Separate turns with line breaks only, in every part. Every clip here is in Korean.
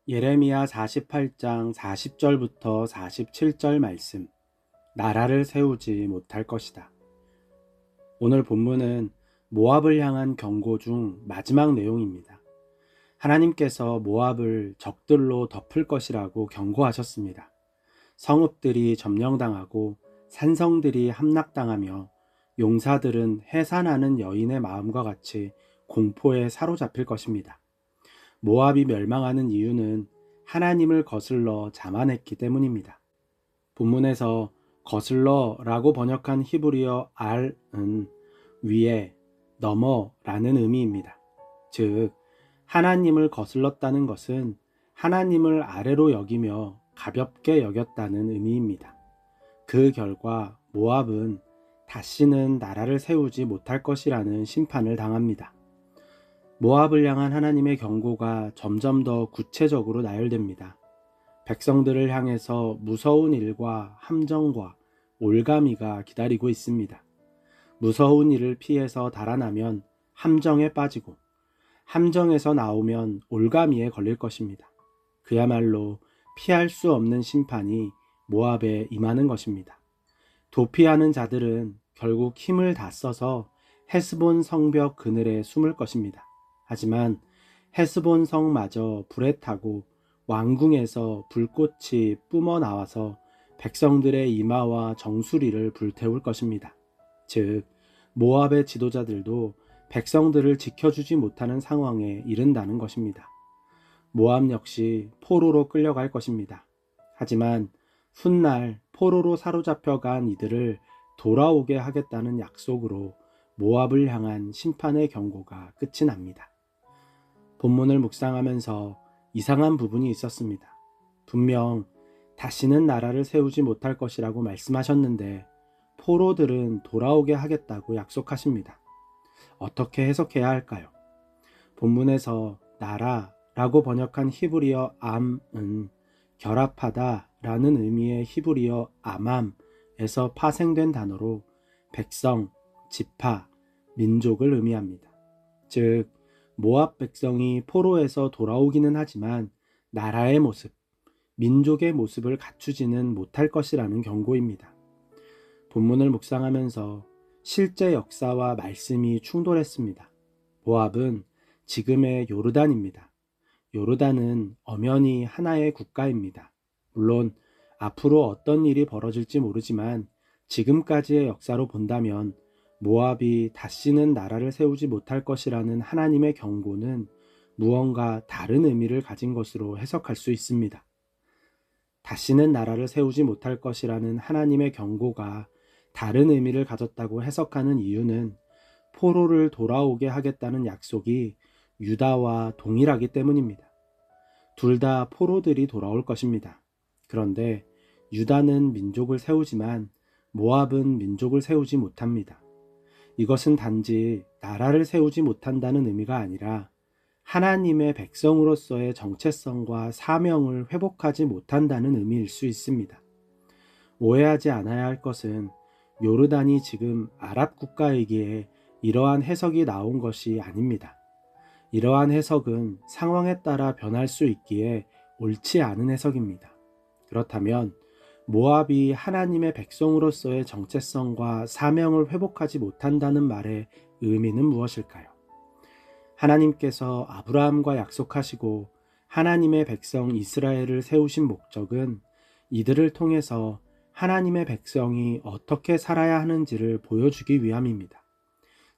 예레미야 48장 40절부터 47절 말씀. 나라를 세우지 못할 것이다. 오늘 본문은 모압을 향한 경고 중 마지막 내용입니다. 하나님께서 모압을 적들로 덮을 것이라고 경고하셨습니다. 성읍들이 점령당하고 산성들이 함락당하며 용사들은 해산하는 여인의 마음과 같이 공포에 사로잡힐 것입니다. 모압이 멸망하는 이유는 하나님을 거슬러 자만했기 때문입니다. 본문에서 거슬러라고 번역한 히브리어 알은 위에, 넘어라는 의미입니다. 즉, 하나님을 거슬렀다는 것은 하나님을 아래로 여기며 가볍게 여겼다는 의미입니다. 그 결과 모압은 다시는 나라를 세우지 못할 것이라는 심판을 당합니다. 모압을 향한 하나님의 경고가 점점 더 구체적으로 나열됩니다. 백성들을 향해서 무서운 일과 함정과 올가미가 기다리고 있습니다. 무서운 일을 피해서 달아나면 함정에 빠지고, 함정에서 나오면 올가미에 걸릴 것입니다. 그야말로 피할 수 없는 심판이 모압에 임하는 것입니다. 도피하는 자들은 결국 힘을 다 써서 헤스본 성벽 그늘에 숨을 것입니다. 하지만 헤스본 성마저 불에 타고 왕궁에서 불꽃이 뿜어 나와서 백성들의 이마와 정수리를 불태울 것입니다. 즉, 모압의 지도자들도 백성들을 지켜주지 못하는 상황에 이른다는 것입니다. 모압 역시 포로로 끌려갈 것입니다. 하지만 훗날 포로로 사로잡혀간 이들을 돌아오게 하겠다는 약속으로 모압을 향한 심판의 경고가 끝이 납니다. 본문을 묵상하면서 이상한 부분이 있었습니다. 분명 다시는 나라를 세우지 못할 것이라고 말씀하셨는데 포로들은 돌아오게 하겠다고 약속하십니다. 어떻게 해석해야 할까요? 본문에서 나라라고 번역한 히브리어 암은 결합하다 라는 의미의 히브리어 아맘에서 파생된 단어로 백성, 지파, 민족을 의미합니다. 즉, 모압 백성이 포로에서 돌아오기는 하지만 나라의 모습, 민족의 모습을 갖추지는 못할 것이라는 경고입니다. 본문을 묵상하면서 실제 역사와 말씀이 충돌했습니다. 모압은 지금의 요르단입니다. 요르단은 엄연히 하나의 국가입니다. 물론 앞으로 어떤 일이 벌어질지 모르지만 지금까지의 역사로 본다면 모압이 다시는 나라를 세우지 못할 것이라는 하나님의 경고는 무언가 다른 의미를 가진 것으로 해석할 수 있습니다. 다시는 나라를 세우지 못할 것이라는 하나님의 경고가 다른 의미를 가졌다고 해석하는 이유는 포로를 돌아오게 하겠다는 약속이 유다와 동일하기 때문입니다. 둘 다 포로들이 돌아올 것입니다. 그런데 유다는 민족을 세우지만 모압은 민족을 세우지 못합니다. 이것은 단지 나라를 세우지 못한다는 의미가 아니라 하나님의 백성으로서의 정체성과 사명을 회복하지 못한다는 의미일 수 있습니다. 오해하지 않아야 할 것은 요르단이 지금 아랍 국가이기에 이러한 해석이 나온 것이 아닙니다. 이러한 해석은 상황에 따라 변할 수 있기에 옳지 않은 해석입니다. 그렇다면 모압이 하나님의 백성으로서의 정체성과 사명을 회복하지 못한다는 말의 의미는 무엇일까요? 하나님께서 아브라함과 약속하시고 하나님의 백성 이스라엘을 세우신 목적은 이들을 통해서 하나님의 백성이 어떻게 살아야 하는지를 보여주기 위함입니다.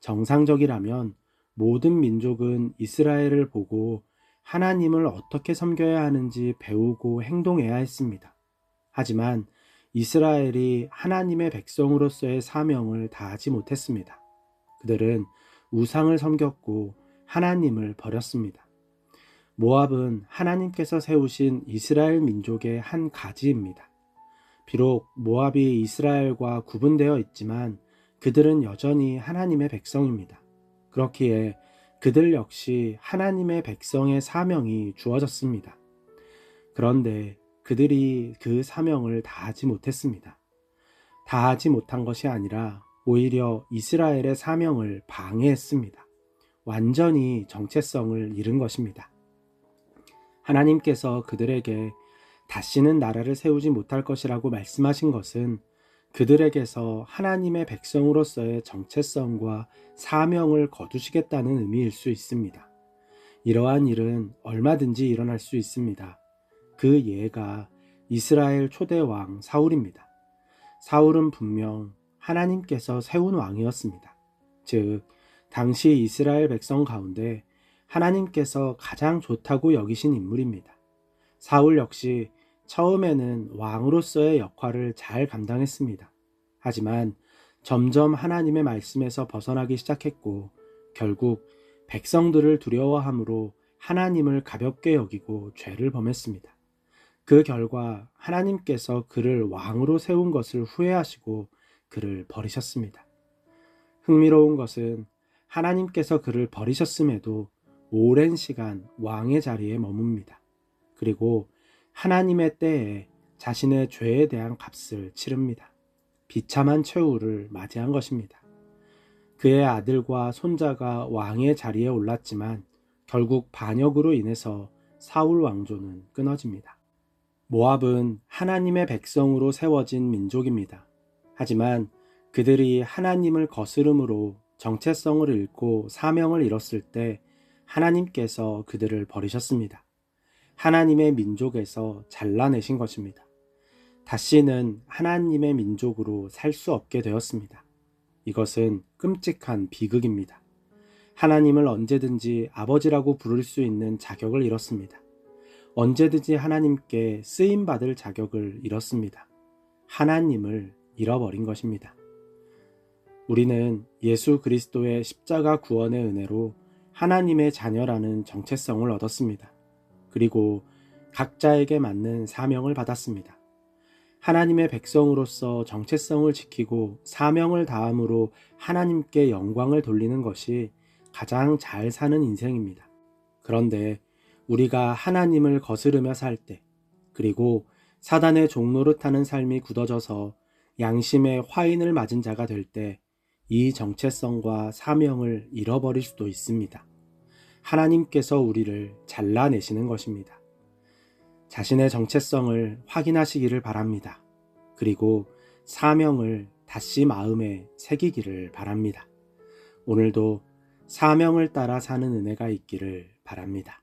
정상적이라면 모든 민족은 이스라엘을 보고 하나님을 어떻게 섬겨야 하는지 배우고 행동해야 했습니다. 하지만 이스라엘이 하나님의 백성으로서의 사명을 다하지 못했습니다. 그들은 우상을 섬겼고 하나님을 버렸습니다. 모압은 하나님께서 세우신 이스라엘 민족의 한 가지입니다. 비록 모압이 이스라엘과 구분되어 있지만 그들은 여전히 하나님의 백성입니다. 그렇기에 그들 역시 하나님의 백성의 사명이 주어졌습니다. 그런데 그들이 그 사명을 다하지 못했습니다. 다하지 못한 것이 아니라 오히려 이스라엘의 사명을 방해했습니다. 완전히 정체성을 잃은 것입니다. 하나님께서 그들에게 다시는 나라를 세우지 못할 것이라고 말씀하신 것은 그들에게서 하나님의 백성으로서의 정체성과 사명을 거두시겠다는 의미일 수 있습니다. 이러한 일은 얼마든지 일어날 수 있습니다. 그 예가 이스라엘 초대 왕 사울입니다. 사울은 분명 하나님께서 세운 왕이었습니다. 즉, 당시 이스라엘 백성 가운데 하나님께서 가장 좋다고 여기신 인물입니다. 사울 역시 처음에는 왕으로서의 역할을 잘 감당했습니다. 하지만 점점 하나님의 말씀에서 벗어나기 시작했고 결국 백성들을 두려워함으로 하나님을 가볍게 여기고 죄를 범했습니다. 그 결과 하나님께서 그를 왕으로 세운 것을 후회하시고 그를 버리셨습니다. 흥미로운 것은 하나님께서 그를 버리셨음에도 오랜 시간 왕의 자리에 머뭅니다. 그리고 하나님의 때에 자신의 죄에 대한 값을 치릅니다. 비참한 최후를 맞이한 것입니다. 그의 아들과 손자가 왕의 자리에 올랐지만 결국 반역으로 인해서 사울 왕조는 끊어집니다. 모압은 하나님의 백성으로 세워진 민족입니다. 하지만 그들이 하나님을 거스름으로 정체성을 잃고 사명을 잃었을 때 하나님께서 그들을 버리셨습니다. 하나님의 민족에서 잘라내신 것입니다. 다시는 하나님의 민족으로 살 수 없게 되었습니다. 이것은 끔찍한 비극입니다. 하나님을 언제든지 아버지라고 부를 수 있는 자격을 잃었습니다. 언제든지 하나님께 쓰임받을 자격을 잃었습니다. 하나님을 잃어버린 것입니다. 우리는 예수 그리스도의 십자가 구원의 은혜로 하나님의 자녀라는 정체성을 얻었습니다. 그리고 각자에게 맞는 사명을 받았습니다. 하나님의 백성으로서 정체성을 지키고 사명을 다함으로 하나님께 영광을 돌리는 것이 가장 잘 사는 인생입니다. 그런데 우리가 하나님을 거스르며 살 때, 그리고 사단의 종노릇하는 삶이 굳어져서 양심의 화인을 맞은 자가 될 때, 이 정체성과 사명을 잃어버릴 수도 있습니다. 하나님께서 우리를 잘라내시는 것입니다. 자신의 정체성을 확인하시기를 바랍니다. 그리고 사명을 다시 마음에 새기기를 바랍니다. 오늘도 사명을 따라 사는 은혜가 있기를 바랍니다.